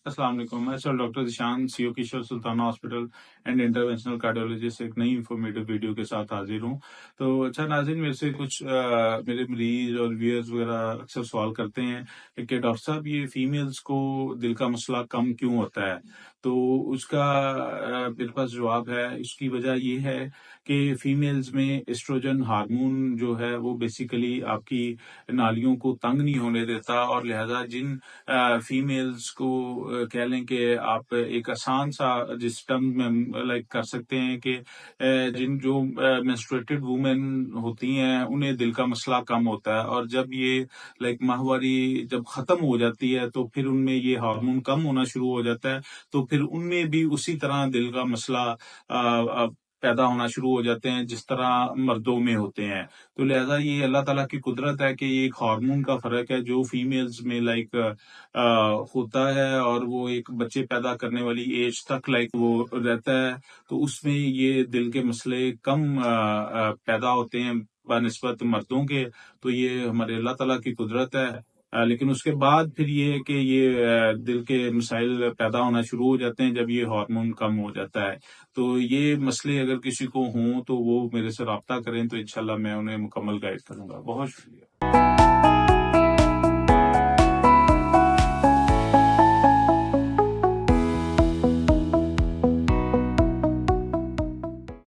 अस्सलाम वालेकुम। मैं sir doctor Zeeshan CO Kishore Sultana hospital and interventional cardiologist एक नई इन्फॉर्मेटिव वीडियो के साथ हाजिर हूँ। तो अच्छा नाज़रीन, मेरे से कुछ मेरे मरीज और व्यूअर्स वगैरह अक्सर सवाल करते हैं कि डॉक्टर साहब ये फीमेल्स को दिल का मसला कम क्यों होता है? तो उसका मेरे पास जवाब है। इसकी वजह ये है कि फीमेल्स में एस्ट्रोजन हार्मोन जो है वो बेसिकली आपकी नालियों को तंग नहीं होने देता, और लिहाजा जिन फीमेल्स को कह लें कि आप एक आसान सा जिस टर्म में लाइक कर सकते हैं कि जिन जो मेंस्ट्रुएटेड वुमेन होती हैं उन्हें दिल का मसला कम होता है, और जब ये लाइक माहवारी जब खत्म हो जाती है तो फिर उनमें ये हार्मोन कम होना शुरू हो जाता है, तो फिर उनमें भी उसी तरह दिल का मसला पैदा होना शुरू हो जाते हैं जिस तरह मर्दों में होते हैं। तो लिहाजा ये अल्लाह ताला की कुदरत है कि ये एक हार्मोन का फर्क है जो फीमेल्स में लाइक होता है, और वो एक बच्चे पैदा करने वाली एज तक लाइक वो रहता है, तो उसमें ये दिल के मसले कम पैदा होते हैं बनिस्बत मर्दों के। तो ये हमारे अल्लाह ताला की कुदरत है। लेकिन उसके बाद फिर ये है कि ये दिल के मसाइल पैदा होना शुरू हो जाते हैं जब ये हार्मोन कम हो जाता है। तो ये मसले अगर किसी को हों तो वो मेरे से राब्ता करें, तो इंशाल्लाह मैं उन्हें मुकम्मल गाइड करूंगा। बहुत शुक्रिया।